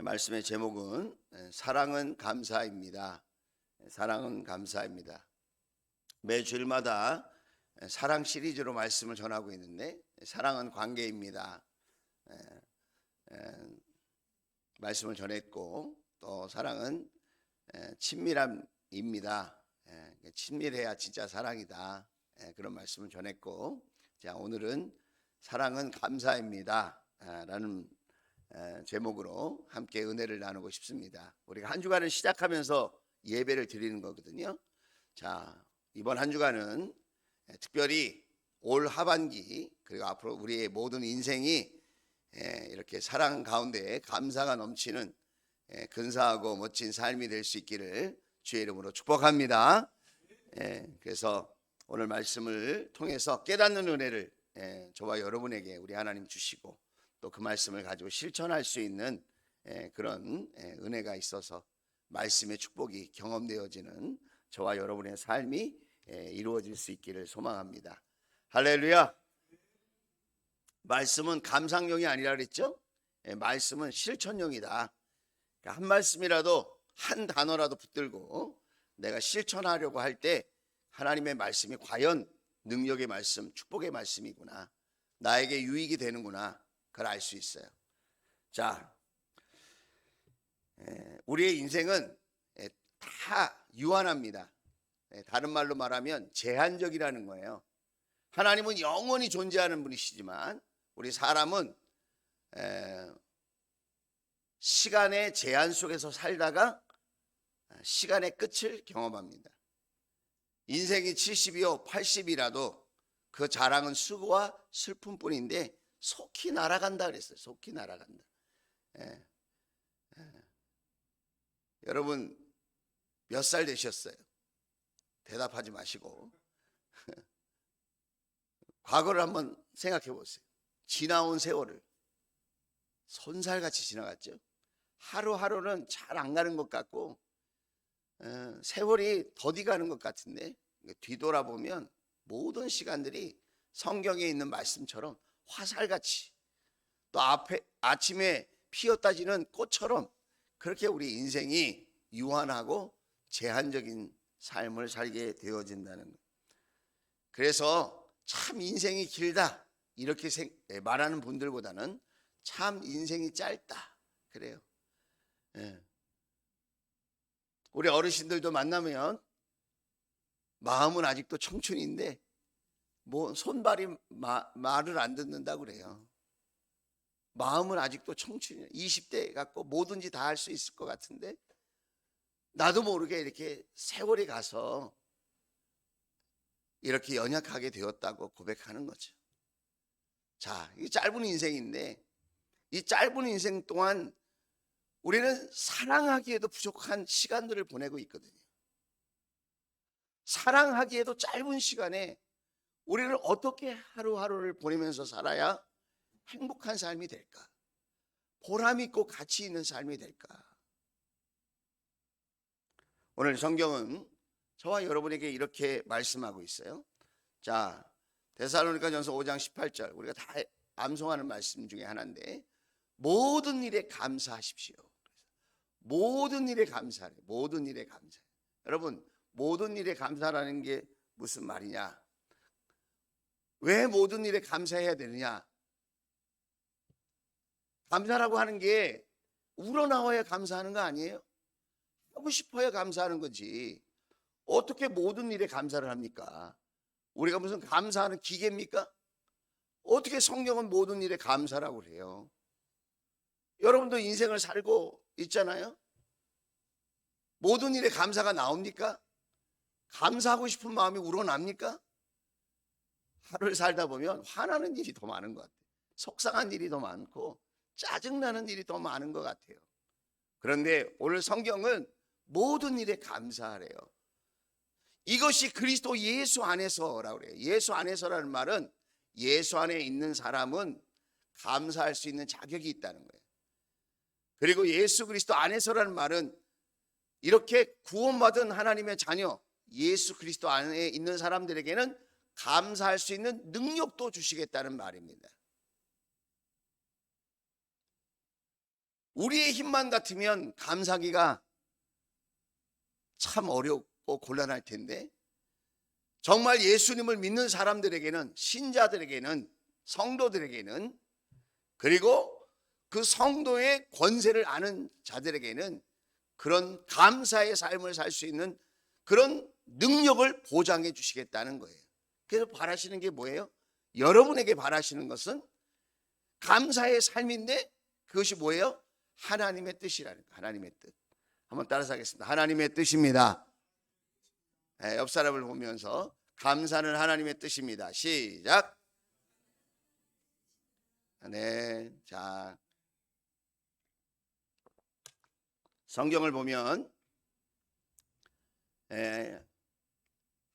말씀의 제목은 사랑은 감사입니다. 사랑은 감사입니다. 매 주일마다 사랑 시리즈로 말씀을 전하고 있는데 사랑은 관계입니다. 말씀을 전했고 또 사랑은 친밀함입니다. 친밀해야 진짜 사랑이다. 그런 말씀을 전했고, 자, 오늘은 사랑은 감사입니다 라는 제목으로 함께 은혜를 나누고 싶습니다. 우리가 한 주간을 시작하면서 예배를 드리는 거거든요. 자, 이번 한 주간은 특별히 올 하반기 그리고 앞으로 우리의 모든 인생이 이렇게 사랑 가운데 감사가 넘치는 근사하고 멋진 삶이 될 수 있기를 주의 이름으로 축복합니다. 그래서 오늘 말씀을 통해서 깨닫는 은혜를 저와 여러분에게 우리 하나님 주시고 또 그 말씀을 가지고 실천할 수 있는 그런 은혜가 있어서 말씀의 축복이 경험되어지는 저와 여러분의 삶이 이루어질 수 있기를 소망합니다. 할렐루야. 말씀은 감상용이 아니라 그랬죠? 말씀은 실천용이다. 그러니까 한 말씀이라도 한 단어라도 붙들고 내가 실천하려고 할 때 하나님의 말씀이 과연 능력의 말씀, 축복의 말씀이구나, 나에게 유익이 되는구나, 그걸 알 수 있어요. 자, 우리의 인생은 다 유한합니다. 다른 말로 말하면 제한적이라는 거예요. 하나님은 영원히 존재하는 분이시지만 우리 사람은 시간의 제한 속에서 살다가 시간의 끝을 경험합니다. 인생이 70이요 80이라도 그 자랑은 수고와 슬픔뿐인데 속히 날아간다 그랬어요. 속히 날아간다. 여러분 몇 살 되셨어요? 대답하지 마시고 과거를 한번 생각해 보세요. 지나온 세월을 손살같이 지나갔죠. 하루하루는 잘 안 가는 것 같고 세월이 더디 가는 것 같은데 뒤돌아보면 모든 시간들이 성경에 있는 말씀처럼 화살같이 또 앞에 아침에 피었다지는 꽃처럼 그렇게 우리 인생이 유한하고 제한적인 삶을 살게 되어진다는 것. 그래서 참 인생이 길다 이렇게 말하는 분들보다는 참 인생이 짧다 그래요. 우리 어르신들도 만나면 마음은 아직도 청춘인데 뭐 손발이 말을 안 듣는다 그래요. 마음은 아직도 청춘이에요. 20대 갖고 뭐든지 다 할 수 있을 것 같은데 나도 모르게 이렇게 세월이 가서 이렇게 연약하게 되었다고 고백하는 거죠. 자, 이 짧은 인생인데 이 짧은 인생 동안 우리는 사랑하기에도 부족한 시간들을 보내고 있거든요. 사랑하기에도 짧은 시간에 우리는 어떻게 하루하루를 보내면서 살아야 행복한 삶이 될까? 보람 있고 가치 있는 삶이 될까? 오늘 성경은 저와 여러분에게 이렇게 말씀하고 있어요. 자, 데살로니가전서 5장 18절 우리가 다 암송하는 말씀 중에 하나인데 모든 일에 감사하십시오. 모든 일에 감사해. 모든 일에 감사해. 여러분, 모든 일에 감사라는 게 무슨 말이냐? 왜 모든 일에 감사해야 되느냐? 감사라고 하는 게 우러나와야 감사하는 거 아니에요? 하고 싶어야 감사하는 거지. 어떻게 모든 일에 감사를 합니까? 우리가 무슨 감사하는 기계입니까? 어떻게 성경은 모든 일에 감사라고 그래요? 여러분도 인생을 살고 있잖아요. 모든 일에 감사가 나옵니까? 감사하고 싶은 마음이 우러납니까? 하루를 살다 보면 화나는 일이 더 많은 것 같아요. 속상한 일이 더 많고 짜증나는 일이 더 많은 것 같아요. 그런데 오늘 성경은 모든 일에 감사하래요. 이것이 그리스도 예수 안에서라고 그래요. 예수 안에서라는 말은 예수 안에 있는 사람은 감사할 수 있는 자격이 있다는 거예요. 그리고 예수 그리스도 안에서라는 말은 이렇게 구원받은 하나님의 자녀 예수 그리스도 안에 있는 사람들에게는 감사할 수 있는 능력도 주시겠다는 말입니다. 우리의 힘만 같으면 감사하기가 참 어렵고 곤란할 텐데, 정말 예수님을 믿는 사람들에게는, 신자들에게는, 성도들에게는, 그리고 그 성도의 권세를 아는 자들에게는 그런 감사의 삶을 살 수 있는 그런 능력을 보장해 주시겠다는 거예요. 그래서 바라시는 게 뭐예요? 여러분에게 바라시는 것은 감사의 삶인데, 그것이 뭐예요? 하나님의 뜻이라는 거예요. 하나님의 뜻. 한번 따라서 하겠습니다. 하나님의 뜻입니다. 네, 옆 사람을 보면서 감사는 하나님의 뜻입니다. 시작. 네, 자, 성경을 보면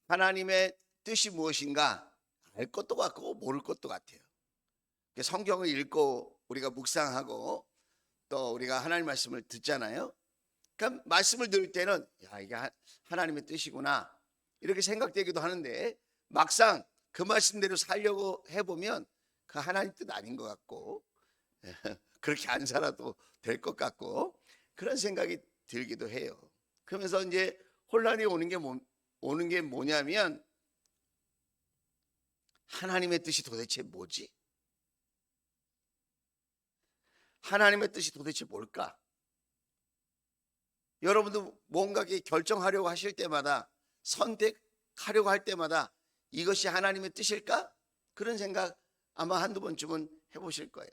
하나님의 뜻이 무엇인가 알 것도 같고 모를 것도 같아요. 성경을 읽고 우리가 묵상하고 또 우리가 하나님 말씀을 듣잖아요. 그러니까 말씀을 들을 때는 야, 이게 하나님의 뜻이구나 이렇게 생각되기도 하는데, 막상 그 말씀대로 살려고 해보면 그 하나님 뜻 아닌 것 같고 그렇게 안 살아도 될 것 같고 그런 생각이 들기도 해요. 그러면서 이제 혼란이 오는 게 뭐냐면, 하나님의 뜻이 도대체 뭐지? 하나님의 뜻이 도대체 뭘까? 여러분도 뭔가 결정하려고 하실 때마다, 선택하려고 할 때마다 이것이 하나님의 뜻일까? 그런 생각 아마 한두 번쯤은 해보실 거예요.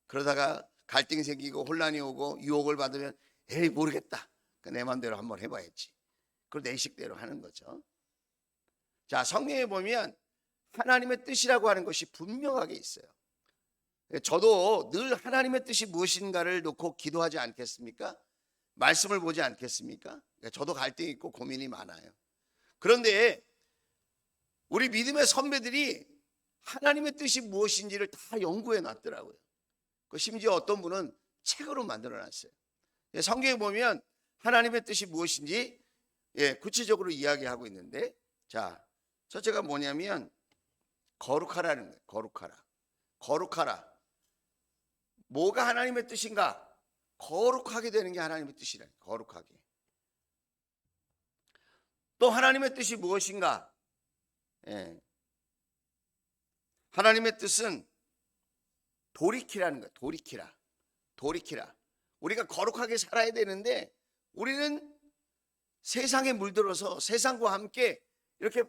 그러다가 갈등이 생기고 혼란이 오고 유혹을 받으면 에이 모르겠다, 내 마음대로 한번 해봐야지. 그걸 내 식대로 하는 거죠. 자, 성경에 보면 하나님의 뜻이라고 하는 것이 분명하게 있어요. 저도 늘 하나님의 뜻이 무엇인가를 놓고 기도하지 않겠습니까? 말씀을 보지 않겠습니까? 저도 갈등이 있고 고민이 많아요. 그런데 우리 믿음의 선배들이 하나님의 뜻이 무엇인지를 다 연구해 놨더라고요. 심지어 어떤 분은 책으로 만들어 놨어요. 성경에 보면 하나님의 뜻이 무엇인지 구체적으로 이야기하고 있는데, 자, 첫째가 뭐냐면 거룩하라는 거예요. 거룩하라. 거룩하라. 뭐가 하나님의 뜻인가? 거룩하게 되는 게 하나님의 뜻이라는 거예요. 거룩하게. 또 하나님의 뜻이 무엇인가? 하나님의 뜻은 돌이키라는 거예요. 돌이키라. 돌이키라. 우리가 거룩하게 살아야 되는데 우리는 세상에 물들어서 세상과 함께 이렇게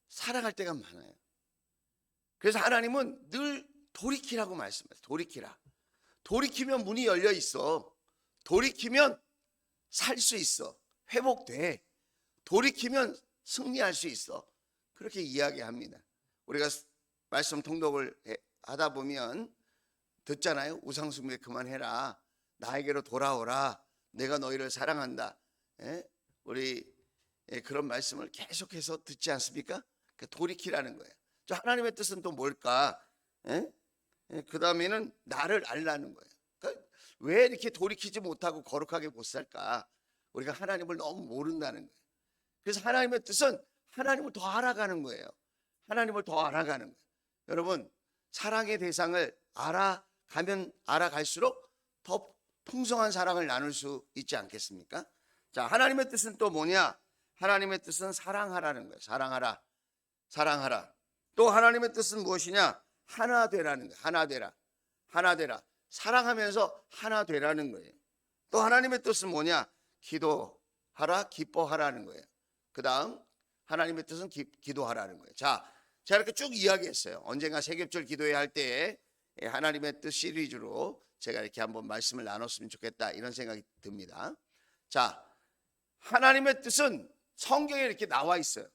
살아갈 때가 많아요. 그래서 하나님은 늘 돌이키라고 말씀하세요. 돌이키라. 돌이키면 문이 열려 있어. 돌이키면 살 수 있어. 회복돼. 돌이키면 승리할 수 있어. 그렇게 이야기합니다. 우리가 말씀 통독을 하다 보면 듣잖아요. 우상숭배 그만해라. 나에게로 돌아오라. 내가 너희를 사랑한다. 우리 그런 말씀을 계속해서 듣지 않습니까? 돌이키라는 거예요. 하나님의 뜻은 또 뭘까? 그 다음에는 나를 알라는 거예요. 그러니까 왜 이렇게 돌이키지 못하고 거룩하게 못 살까? 우리가 하나님을 너무 모른다는 거예요. 그래서 하나님의 뜻은 하나님을 더 알아가는 거예요. 하나님을 더 알아가는 거예요. 여러분, 사랑의 대상을 알아가면 알아갈수록 더 풍성한 사랑을 나눌 수 있지 않겠습니까? 자, 하나님의 뜻은 또 뭐냐? 하나님의 뜻은 사랑하라는 거예요. 사랑하라. 사랑하라. 또 하나님의 뜻은 무엇이냐? 하나 되라는 거예요. 하나 되라. 하나 되라. 사랑하면서 하나 되라는 거예요. 또 하나님의 뜻은 뭐냐? 기도하라, 기뻐하라는 거예요. 그 다음 하나님의 뜻은 기도하라는 거예요. 자, 제가 이렇게 쭉 이야기했어요. 언젠가 세겹절 기도회 할 때 하나님의 뜻 시리즈로 제가 이렇게 한번 말씀을 나눴으면 좋겠다, 이런 생각이 듭니다. 자, 하나님의 뜻은 성경에 이렇게 나와 있어요.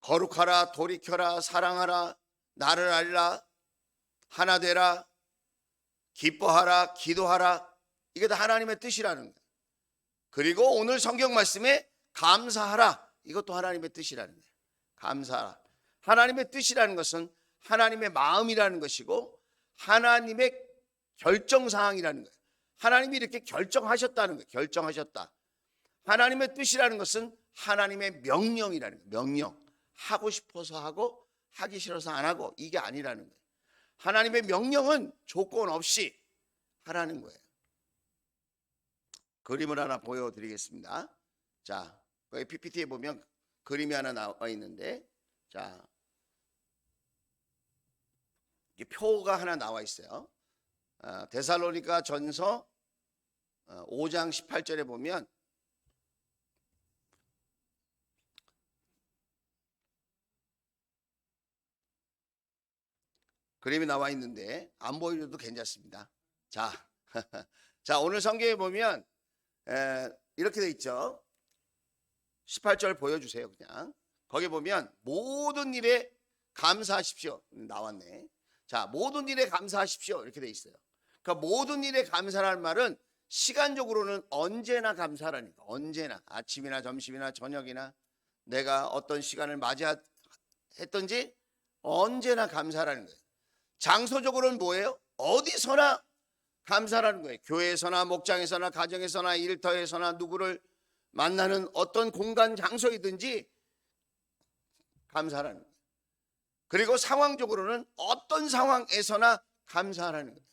거룩하라, 돌이켜라, 사랑하라, 나를 알라, 하나 되라, 기뻐하라, 기도하라. 이게 다 하나님의 뜻이라는 거예요. 그리고 오늘 성경 말씀에 감사하라, 이것도 하나님의 뜻이라는 거예요. 감사하라. 하나님의 뜻이라는 것은 하나님의 마음이라는 것이고 하나님의 결정사항이라는 거예요. 하나님이 이렇게 결정하셨다는 거예요. 결정하셨다. 하나님의 뜻이라는 것은 하나님의 명령이라는 거예요. 명령. 하고 싶어서 하고 하기 싫어서 안 하고, 이게 아니라는 거예요. 하나님의 명령은 조건 없이 하라는 거예요. 그림을 하나 보여드리겠습니다. 자, 거기 PPT에 보면 그림이 하나 나와 있는데, 자, 이 표가 하나 나와 있어요. 데살로니가 전서 5장 18절에 보면 그림이 나와 있는데 안 보여줘도 괜찮습니다. 자, 자, 오늘 성경에 보면 이렇게 돼 있죠. 18절 보여주세요. 그냥 거기 보면 모든 일에 감사하십시오. 나왔네. 자, 모든 일에 감사하십시오. 이렇게 돼 있어요. 그러니까 모든 일에 감사라는 말은 시간적으로는 언제나 감사라니까. 언제나 아침이나 점심이나 저녁이나 내가 어떤 시간을 맞이했던지 언제나 감사라는 거예요. 장소적으로는 뭐예요? 어디서나 감사라는 거예요. 교회에서나 목장에서나 가정에서나 일터에서나 누구를 만나는 어떤 공간 장소이든지 감사라는 거예요. 그리고 상황적으로는 어떤 상황에서나 감사하라는 거예요.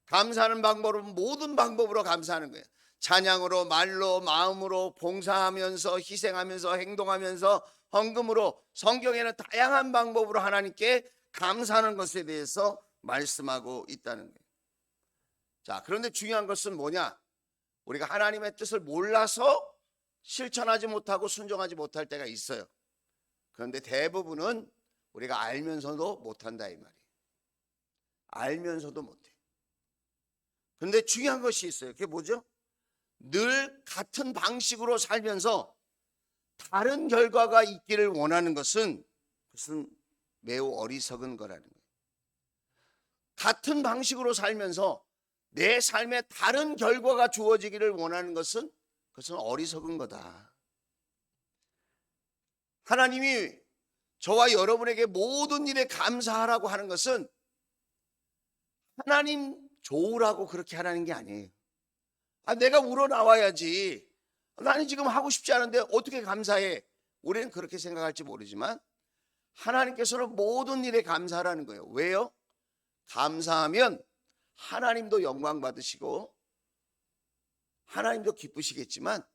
감사하는 방법은 모든 방법으로 감사하는 거예요. 찬양으로, 말로, 마음으로, 봉사하면서, 희생하면서, 행동하면서, 헌금으로, 성경에는 다양한 방법으로 하나님께 감사하는 것에 대해서 말씀하고 있다는 거예요. 자, 그런데 중요한 것은 뭐냐? 우리가 하나님의 뜻을 몰라서 실천하지 못하고 순종하지 못할 때가 있어요. 그런데 대부분은 우리가 알면서도 못한다 이 말이에요. 알면서도 못해. 그런데 중요한 것이 있어요. 그게 뭐죠? 늘 같은 방식으로 살면서 다른 결과가 있기를 원하는 것은 매우 어리석은 거라는 거예요. 같은 방식으로 살면서 내 삶에 다른 결과가 주어지기를 원하는 것은 그것은 어리석은 거다. 하나님이 저와 여러분에게 모든 일에 감사하라고 하는 것은 하나님 좋으라고 그렇게 하라는 게 아니에요. 내가 우러나와야지. 나는 지금 하고 싶지 않은데 어떻게 감사해? 우리는 그렇게 생각할지 모르지만 하나님께서는 모든 일에 감사하라는 거예요. 왜요? 감사하면 하나님도 영광 받으시고 하나님도 기쁘시겠지만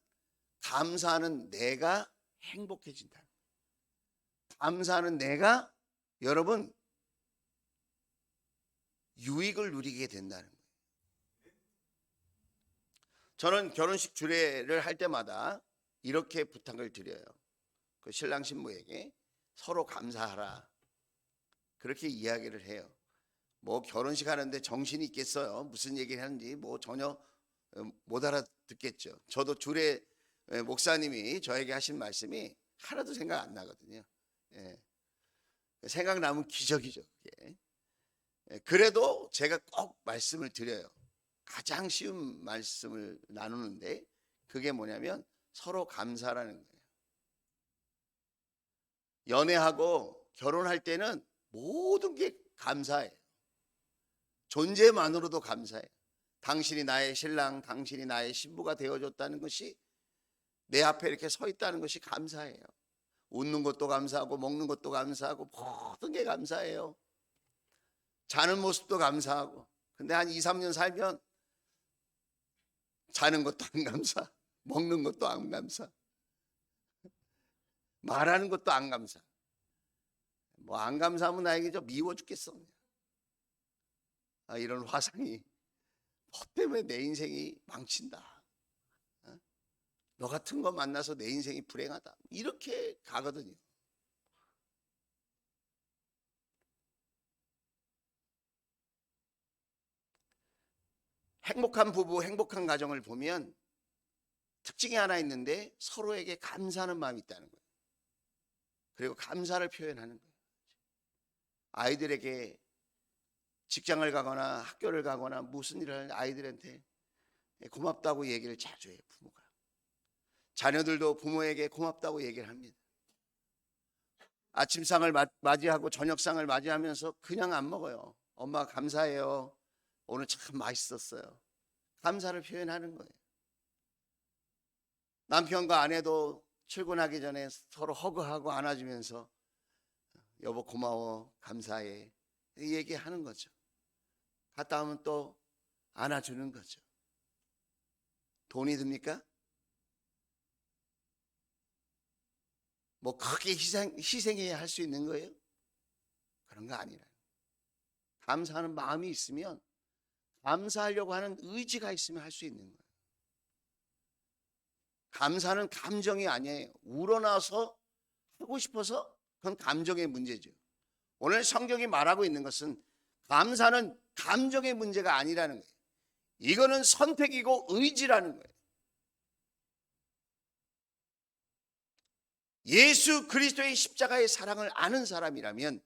감사하는 내가 행복해진다. 감사하는 내가 여러분 유익을 누리게 된다는 거예요. 저는 결혼식 주례를 할 때마다 이렇게 부탁을 드려요. 그 신랑 신부에게 서로 감사하라. 그렇게 이야기를 해요. 뭐 결혼식 하는데 정신이 있겠어요. 무슨 얘기를 하는지 뭐 전혀 못 알아듣겠죠. 저도 주례 목사님이 저에게 하신 말씀이 하나도 생각 안 나거든요. 예. 생각나면 기적이죠. 그게. 그래도 제가 꼭 말씀을 드려요. 가장 쉬운 말씀을 나누는데 그게 뭐냐면 서로 감사라는 거예요. 연애하고 결혼할 때는 모든 게 감사해요. 존재만으로도 감사해요. 당신이 나의 신랑, 당신이 나의 신부가 되어줬다는 것이 내 앞에 이렇게 서 있다는 것이 감사해요. 웃는 것도 감사하고 먹는 것도 감사하고 모든 게 감사해요. 자는 모습도 감사하고. 근데 한 2, 3년 살면 자는 것도 안 감사, 먹는 것도 안 감사, 말하는 것도 안 감사. 뭐 안 감사하면 나에게 좀 미워 죽겠어. 이런 화상이 너 때문에 내 인생이 망친다. 너 같은 거 만나서 내 인생이 불행하다. 이렇게 가거든요. 행복한 부부, 행복한 가정을 보면 특징이 하나 있는데 서로에게 감사하는 마음이 있다는 거예요. 그리고 감사를 표현하는 거예요. 아이들에게 직장을 가거나 학교를 가거나 무슨 일을 하는 아이들한테 고맙다고 얘기를 자주 해요. 부모가. 자녀들도 부모에게 고맙다고 얘기를 합니다. 아침상을 맞이하고 저녁상을 맞이하면서 그냥 안 먹어요. 엄마 감사해요. 오늘 참 맛있었어요. 감사를 표현하는 거예요. 남편과 아내도 출근하기 전에 서로 허그하고 안아주면서 여보 고마워, 감사해 얘기하는 거죠. 갔다 오면 또 안아주는 거죠. 돈이 듭니까? 뭐 크게 희생해야 할 수 있는 거예요? 그런 거 아니라 감사하는 마음이 있으면, 감사하려고 하는 의지가 있으면 할 수 있는 거예요. 감사는 감정이 아니에요. 우러나서 하고 싶어서 그건 감정의 문제죠. 오늘 성경이 말하고 있는 것은 감사는 감정의 문제가 아니라는 거예요. 이거는 선택이고 의지라는 거예요. 예수 그리스도의 십자가의 사랑을 아는 사람이라면,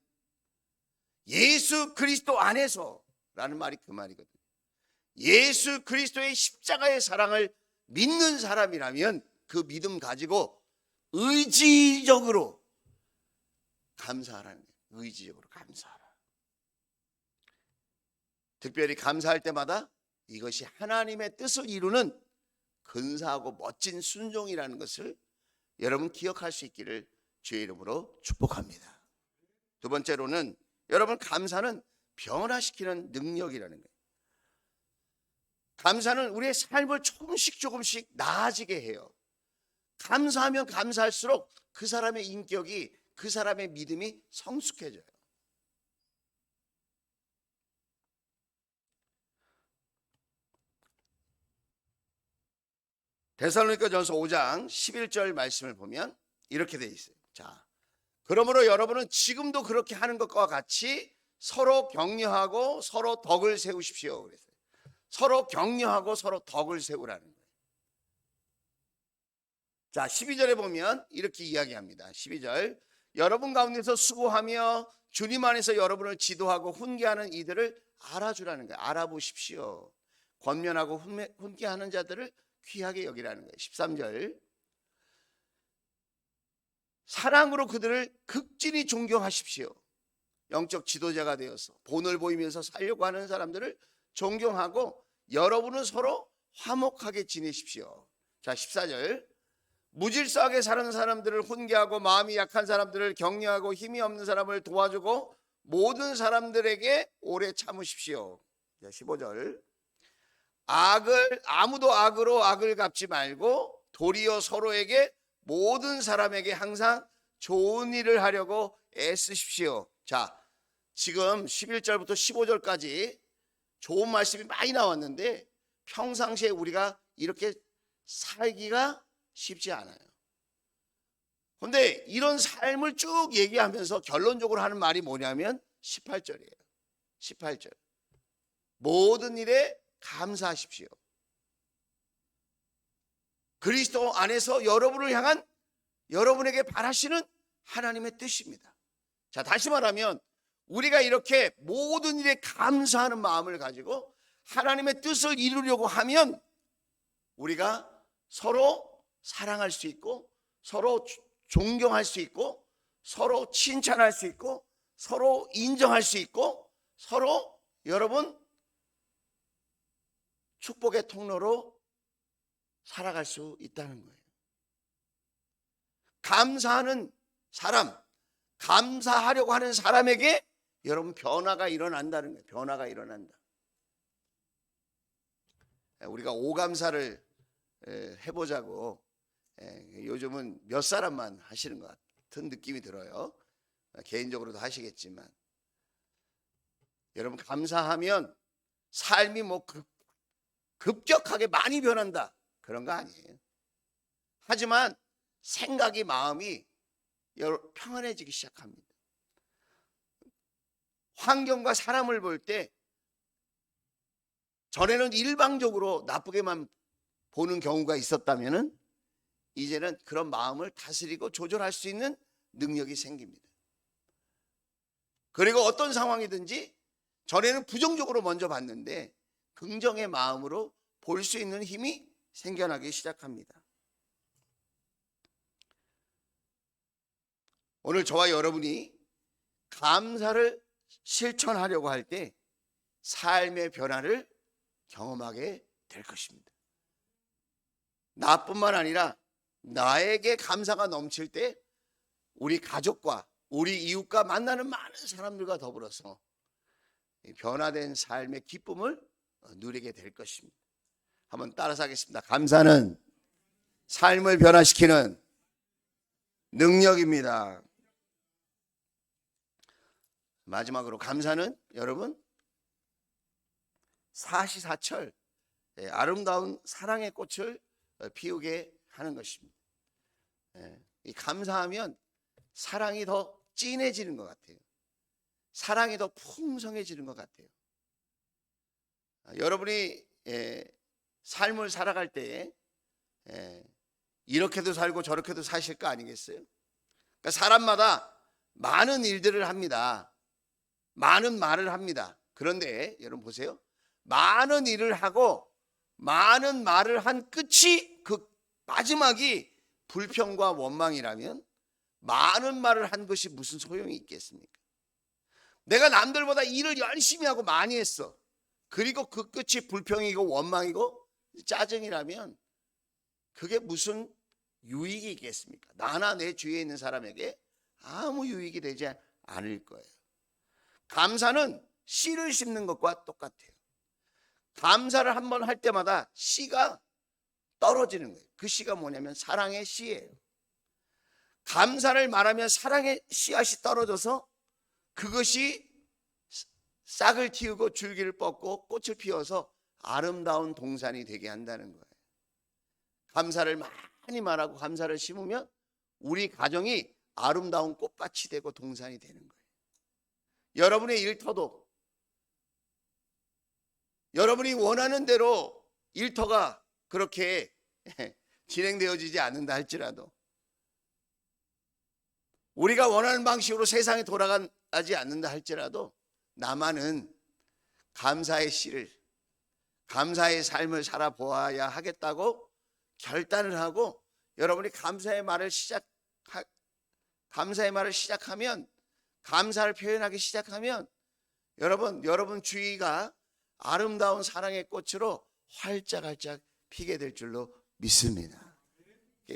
예수 그리스도 안에서라는 말이 그 말이거든요. 예수 그리스도의 십자가의 사랑을 믿는 사람이라면 그 믿음 가지고 의지적으로 감사하라는 거예요. 의지적으로 감사하라. 특별히 감사할 때마다 이것이 하나님의 뜻을 이루는 근사하고 멋진 순종이라는 것을 여러분 기억할 수 있기를 주의 이름으로 축복합니다. 두 번째로는 여러분, 감사는 변화시키는 능력이라는 거예요. 감사는 우리의 삶을 조금씩 나아지게 해요. 감사하면 감사할수록 그 사람의 인격이, 그 사람의 믿음이 성숙해져요. 데살로니가전서 5장 11절 말씀을 보면 이렇게 돼 있어요. 자, 그러므로 여러분은 지금도 그렇게 하는 것과 같이 서로 격려하고 서로 덕을 세우십시오. 그랬어요. 서로 격려하고 서로 덕을 세우라는 거예요. 자, 12절에 보면 이렇게 이야기합니다. 12절, 여러분 가운데서 수고하며 주님 안에서 여러분을 지도하고 훈계하는 이들을 알아주라는 거예요. 알아보십시오. 권면하고 훈계하는 자들을 귀하게 여기라는 거예요. 13절, 사랑으로 그들을 극진히 존경하십시오. 영적 지도자가 되어서 본을 보이면서 살려고 하는 사람들을 존경하고 여러분은 서로 화목하게 지내십시오. 자, 14절, 무질서하게 사는 사람들을 훈계하고 마음이 약한 사람들을 격려하고 힘이 없는 사람을 도와주고 모든 사람들에게 오래 참으십시오. 15절, 아무도 악으로 악을 갚지 말고 도리어 서로에게 모든 사람에게 항상 좋은 일을 하려고 애쓰십시오. 자, 지금 11절부터 15절까지 좋은 말씀이 많이 나왔는데 평상시에 우리가 이렇게 살기가 쉽지 않아요. 그런데 이런 삶을 쭉 얘기하면서 결론적으로 하는 말이 뭐냐면 18절이에요. 18절, 모든 일에 감사하십시오. 그리스도 안에서 여러분을 향한 여러분에게 바라시는 하나님의 뜻입니다. 자, 다시 말하면 우리가 이렇게 모든 일에 감사하는 마음을 가지고 하나님의 뜻을 이루려고 하면 우리가 서로 사랑할 수 있고 서로 존경할 수 있고 서로 칭찬할 수 있고 서로 인정할 수 있고 서로 여러분 축복의 통로로 살아갈 수 있다는 거예요. 감사하는 사람, 감사하려고 하는 사람에게 여러분 변화가 일어난다는 거예요. 변화가 일어난다. 우리가 오감사를 해보자고 요즘은 몇 사람만 하시는 것 같은 느낌이 들어요. 개인적으로도 하시겠지만 여러분, 감사하면 삶이 뭐 급격하게 많이 변한다 그런 거 아니에요. 하지만 생각이, 마음이 평안해지기 시작합니다. 환경과 사람을 볼 때 전에는 일방적으로 나쁘게만 보는 경우가 있었다면은 이제는 그런 마음을 다스리고 조절할 수 있는 능력이 생깁니다. 그리고 어떤 상황이든지 전에는 부정적으로 먼저 봤는데 긍정의 마음으로 볼 수 있는 힘이 생겨나기 시작합니다. 오늘 저와 여러분이 감사를 실천하려고 할 때 삶의 변화를 경험하게 될 것입니다. 나뿐만 아니라 나에게 감사가 넘칠 때 우리 가족과 우리 이웃과 만나는 많은 사람들과 더불어서 변화된 삶의 기쁨을 누리게 될 것입니다. 한번 따라서 하겠습니다. 감사는 삶을 변화시키는 능력입니다. 마지막으로 감사는 여러분 사시사철 아름다운 사랑의 꽃을 피우게 하는 것입니다. 이 감사하면 사랑이 더 진해지는 것 같아요. 사랑이 더 풍성해지는 것 같아요. 여러분이 삶을 살아갈 때에 이렇게도 살고 저렇게도 사실 거 아니겠어요? 그러니까 사람마다 많은 일들을 합니다. 많은 말을 합니다. 그런데 여러분 보세요. 많은 일을 하고 많은 말을 한 끝이 그 마지막이 불평과 원망이라면 많은 말을 한 것이 무슨 소용이 있겠습니까? 내가 남들보다 일을 열심히 하고 많이 했어. 그리고 그 끝이 불평이고 원망이고 짜증이라면 그게 무슨 유익이 있겠습니까? 나나 내 주위에 있는 사람에게 아무 유익이 되지 않을 거예요. 감사는 씨를 심는 것과 똑같아요. 감사를 한번 할 때마다 씨가 떨어지는 거예요. 그 씨가 뭐냐면 사랑의 씨예요. 감사를 말하면 사랑의 씨앗이 떨어져서 그것이 싹을 틔우고 줄기를 뻗고 꽃을 피워서 아름다운 동산이 되게 한다는 거예요. 감사를 많이 말하고 감사를 심으면 우리 가정이 아름다운 꽃밭이 되고 동산이 되는 거예요. 여러분의 일터도 여러분이 원하는 대로 일터가 그렇게 진행되어지지 않는다 할지라도 우리가 원하는 방식으로 세상이 돌아가지 않는다 할지라도 나만은 감사의 씨를 감사의 삶을 살아보아야 하겠다고 결단을 하고 여러분이 감사의 말을 시작하면 감사를 표현하기 시작하면 여러분 주위가 아름다운 사랑의 꽃으로 활짝활짝 피게 될 줄로 믿습니다.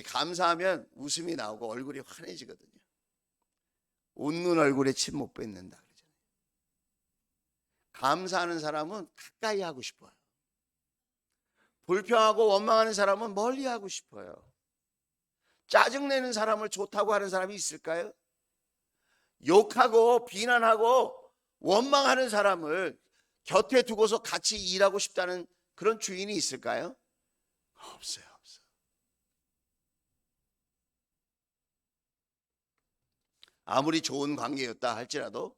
감사하면 웃음이 나오고 얼굴이 환해지거든요. 웃는 얼굴에 침 못 뱉는다 그러잖아요. 감사하는 사람은 가까이 하고 싶어요. 불평하고 원망하는 사람은 멀리 하고 싶어요. 짜증내는 사람을 좋다고 하는 사람이 있을까요? 욕하고 비난하고 원망하는 사람을 곁에 두고서 같이 일하고 싶다는 그런 주인이 있을까요? 없어요. 아무리 좋은 관계였다 할지라도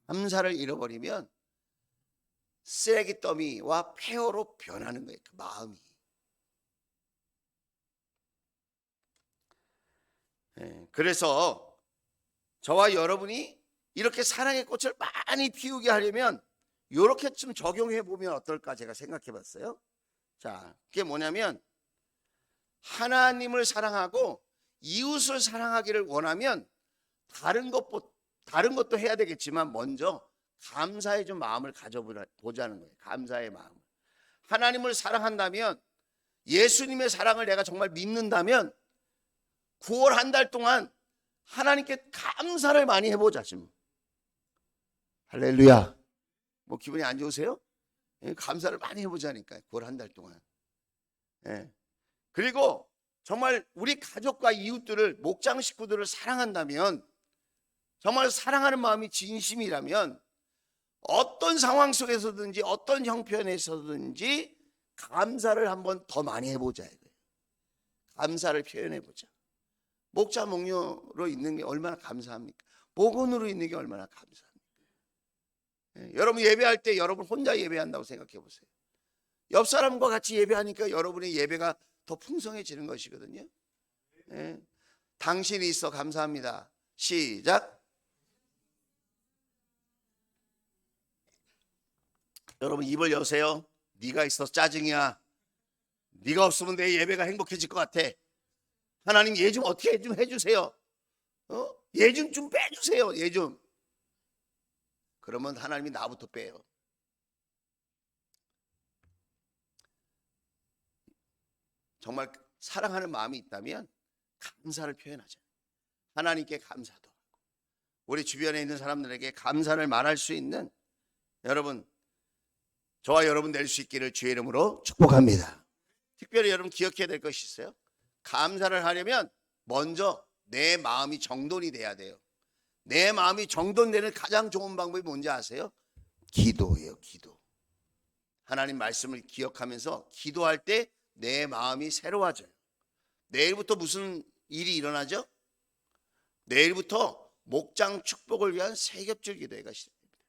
감사를 잃어버리면 쓰레기 더미와 폐허로 변하는 거예요. 그 마음이. 그래서 저와 여러분이 이렇게 사랑의 꽃을 많이 피우게 하려면 이렇게 좀 적용해 보면 어떨까 제가 생각해 봤어요. 자, 그게 뭐냐면 하나님을 사랑하고 이웃을 사랑하기를 원하면 다른 것도 해야 되겠지만 먼저 감사의 좀 마음을 가져보자는 거예요. 감사의 마음을. 하나님을 사랑한다면 예수님의 사랑을 내가 정말 믿는다면 9월 한 달 동안 하나님께 감사를 많이 해보자 지금. 할렐루야. 뭐 기분이 안 좋으세요? 감사를 많이 해보자니까요. 9월 한 달 동안. 그리고 정말 우리 가족과 이웃들을 목장 식구들을 사랑한다면 정말 사랑하는 마음이 진심이라면 어떤 상황 속에서든지 어떤 형편에서든지 감사를 한번 더 많이 해보자 이거예요. 감사를 표현해보자. 목자 목녀로 있는 게 얼마나 감사합니까? 목원으로 있는 게 얼마나 감사합니까? 여러분 예배할 때 여러분 혼자 예배한다고 생각해 보세요. 옆 사람과 같이 예배하니까 여러분의 예배가 더 풍성해지는 것이거든요. 당신이 있어 감사합니다. 시작. 여러분 입을 여세요. 네가 있어 짜증이야. 네가 없으면 내 예배가 행복해질 것 같아. 하나님 얘 좀 어떻게 좀 해주세요. 얘 좀 빼주세요. 얘 좀. 그러면 하나님이 나부터 빼요. 정말 사랑하는 마음이 있다면 감사를 표현하자. 하나님께 감사도 하고 우리 주변에 있는 사람들에게 감사를 말할 수 있는 여러분, 저와 여러분 될 수 있기를 주의 이름으로 축복합니다. 특별히 여러분 기억해야 될 것이 있어요. 감사를 하려면 먼저 내 마음이 정돈이 돼야 돼요. 내 마음이 정돈되는 가장 좋은 방법이 뭔지 아세요? 기도예요. 기도. 하나님 말씀을 기억하면서 기도할 때 내 마음이 새로워져요. 내일부터 무슨 일이 일어나죠? 내일부터 목장 축복을 위한 세겹줄 기도회가 시작됩니다.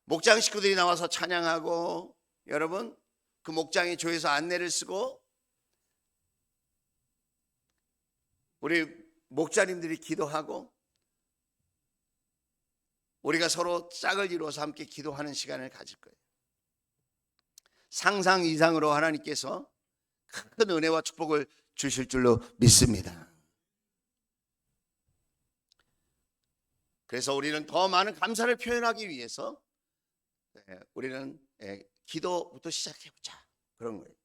목장 식구들이 나와서 찬양하고, 여러분 그 목장이 조에서 안내를 쓰고, 우리 목자님들이 기도하고, 우리가 서로 짝을 이루어서 함께 기도하는 시간을 가질 거예요. 상상 이상으로 하나님께서 큰 은혜와 축복을 주실 줄로 믿습니다. 그래서 우리는 더 많은 감사를 표현하기 위해서 우리는 기도부터 시작해보자, 그런 거예요.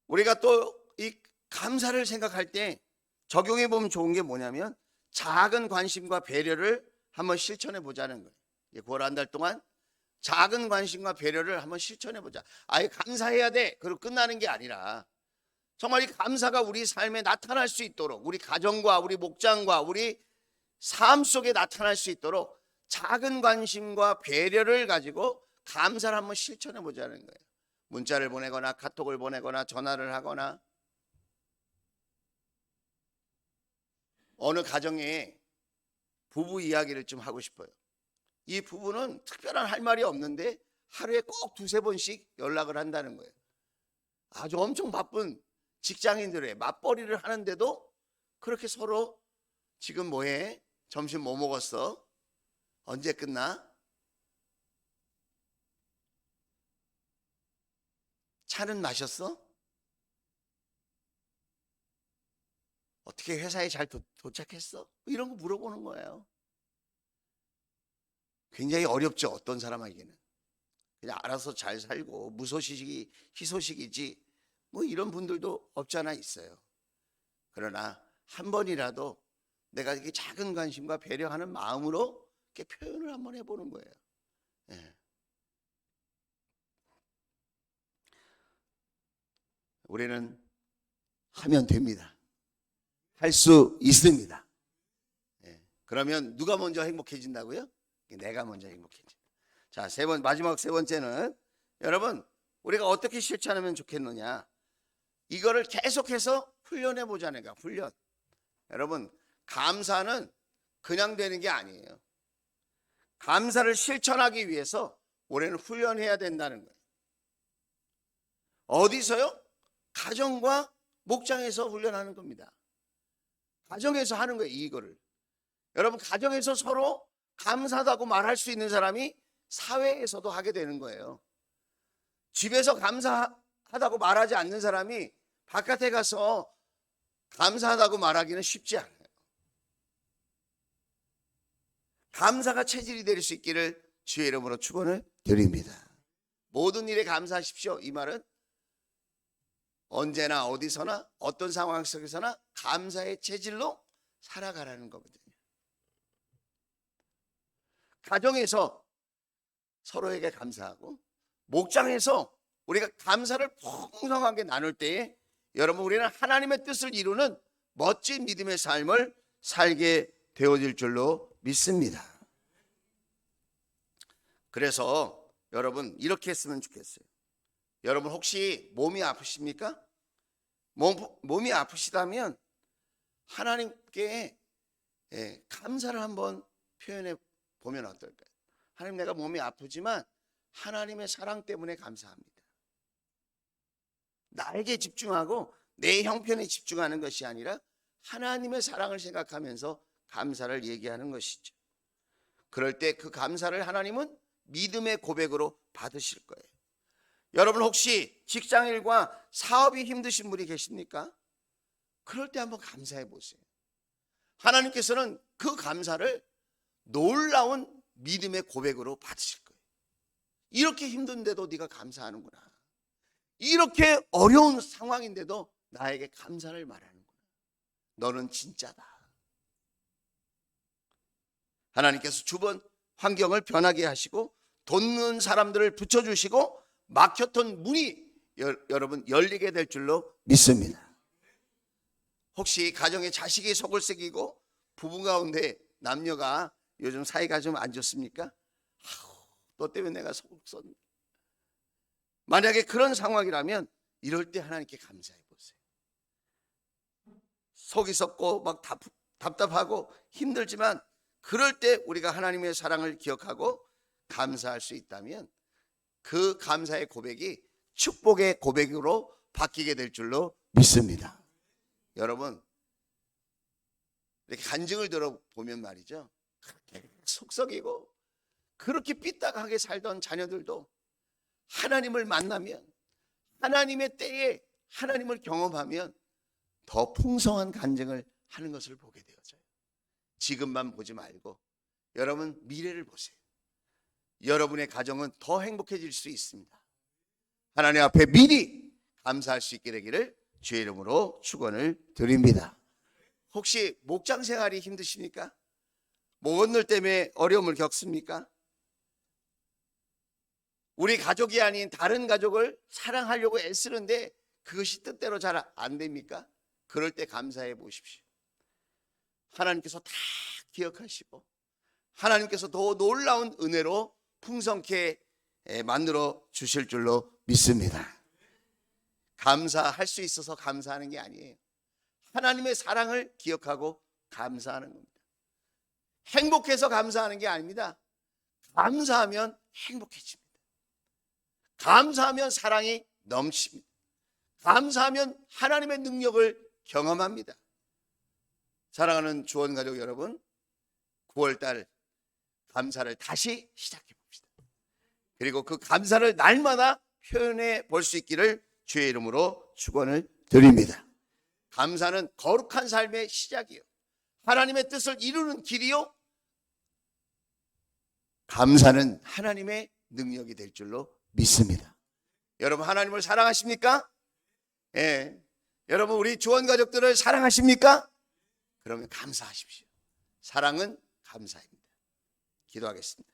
우리가 또 이 감사를 생각할 때 적용해 보면 좋은 게 뭐냐면, 작은 관심과 배려를 한번 실천해 보자는 거예요. 9월 한 달 동안 작은 관심과 배려를 한번 실천해 보자. 아예 감사해야 돼, 그리고 끝나는 게 아니라 정말 이 감사가 우리 삶에 나타날 수 있도록, 우리 가정과 우리 목장과 우리 삶 속에 나타날 수 있도록 작은 관심과 배려를 가지고 감사를 한번 실천해 보자는 거예요. 문자를 보내거나 카톡을 보내거나 전화를 하거나, 어느 가정에 부부 이야기를 좀 하고 싶어요. 이 부부는 특별한 할 말이 없는데 하루에 꼭 두세 번씩 연락을 한다는 거예요. 아주 엄청 바쁜 직장인들의 맞벌이를 하는데도 그렇게 서로 지금 뭐해? 점심 뭐 먹었어? 언제 끝나? 차는 마셨어? 어떻게 회사에 잘 도착했어? 이런 거 물어보는 거예요. 굉장히 어렵죠, 어떤 사람에게는. 그냥 알아서 잘 살고 무소식이 희소식이지 뭐 이런 분들도 없지 않아 있어요. 그러나 한 번이라도 내가 이렇게 작은 관심과 배려하는 마음으로 이렇게 표현을 한번 해보는 거예요. 예. 우리는 하면 됩니다. 할 수 있습니다. 예. 그러면 누가 먼저 행복해진다고요? 내가 먼저 행복해진다. 자, 마지막 세 번째는, 여러분 우리가 어떻게 실천하면 좋겠느냐, 이거를 계속해서 훈련해 보자는 거야. 훈련. 여러분 감사는 그냥 되는 게 아니에요. 감사를 실천하기 위해서 우리는 훈련해야 된다는 거예요. 어디서요? 가정과 목장에서 훈련하는 겁니다. 가정에서 하는 거예요, 이거를. 여러분 가정에서 서로 감사하다고 말할 수 있는 사람이 사회에서도 하게 되는 거예요. 집에서 감사하다고 말하지 않는 사람이 바깥에 가서 감사하다고 말하기는 쉽지 않아요. 감사가 체질이 될 수 있기를 주의 이름으로 축원을 드립니다. 모든 일에 감사하십시오. 이 말은 언제나 어디서나 어떤 상황 속에서나 감사의 체질로 살아가라는 거거든요. 가정에서 서로에게 감사하고, 목장에서 우리가 감사를 풍성하게 나눌 때에 여러분 우리는 하나님의 뜻을 이루는 멋진 믿음의 삶을 살게 되어질 줄로 믿습니다. 그래서 여러분 이렇게 했으면 좋겠어요. 여러분 혹시 몸이 아프십니까? 몸이 아프시다면 하나님께 감사를 한번 표현해 보면 어떨까요? 하나님, 내가 몸이 아프지만 하나님의 사랑 때문에 감사합니다. 나에게 집중하고 내 형편에 집중하는 것이 아니라 하나님의 사랑을 생각하면서 감사를 얘기하는 것이죠. 그럴 때 그 감사를 하나님은 믿음의 고백으로 받으실 거예요. 여러분 혹시 직장일과 사업이 힘드신 분이 계십니까? 그럴 때 한번 감사해 보세요. 하나님께서는 그 감사를 놀라운 믿음의 고백으로 받으실 거예요. 이렇게 힘든데도 네가 감사하는구나. 이렇게 어려운 상황인데도 나에게 감사를 말하는구나. 너는 진짜다. 하나님께서 주변 환경을 변하게 하시고 돕는 사람들을 붙여주시고 막혔던 문이 여러분 열리게 될 줄로 믿습니다. 혹시 가정에 자식이 속을 새기고 부부 가운데 남녀가 요즘 사이가 좀 안 좋습니까? 너 때문에 내가 속을 썼네. 만약에 그런 상황이라면 이럴 때 하나님께 감사해 보세요. 속이 썩고 막 답답하고 힘들지만 그럴 때 우리가 하나님의 사랑을 기억하고 감사할 수 있다면 그 감사의 고백이 축복의 고백으로 바뀌게 될 줄로 믿습니다. 여러분, 이렇게 간증을 들어보면 말이죠, 그렇게 속썩이고 그렇게 삐딱하게 살던 자녀들도 하나님을 만나면, 하나님의 때에 하나님을 경험하면 더 풍성한 간증을 하는 것을 보게 되어져요. 지금만 보지 말고 여러분 미래를 보세요. 여러분의 가정은 더 행복해질 수 있습니다. 하나님 앞에 미리 감사할 수 있게 되기를 주의 이름으로 축원을 드립니다. 혹시 목장 생활이 힘드십니까? 목원들 때문에 어려움을 겪습니까? 우리 가족이 아닌 다른 가족을 사랑하려고 애쓰는데 그것이 뜻대로 잘 안 됩니까? 그럴 때 감사해 보십시오. 하나님께서 다 기억하시고 하나님께서 더 놀라운 은혜로 풍성케 만들어 주실 줄로 믿습니다. 감사할 수 있어서 감사하는 게 아니에요. 하나님의 사랑을 기억하고 감사하는 겁니다. 행복해서 감사하는 게 아닙니다. 감사하면 행복해집니다. 감사하면 사랑이 넘칩니다. 감사하면 하나님의 능력을 경험합니다. 사랑하는 주원가족 여러분, 9월달 감사를 다시 시작해 봅시다. 그리고 그 감사를 날마다 표현해 볼 수 있기를 주의 이름으로 축원을 드립니다. 감사는 거룩한 삶의 시작이요, 하나님의 뜻을 이루는 길이요, 감사는 하나님의 능력이 될 줄로 믿습니다. 여러분 하나님을 사랑하십니까? 예. 여러분 우리 주원 가족들을 사랑하십니까? 그러면 감사하십시오. 사랑은 감사입니다. 기도하겠습니다.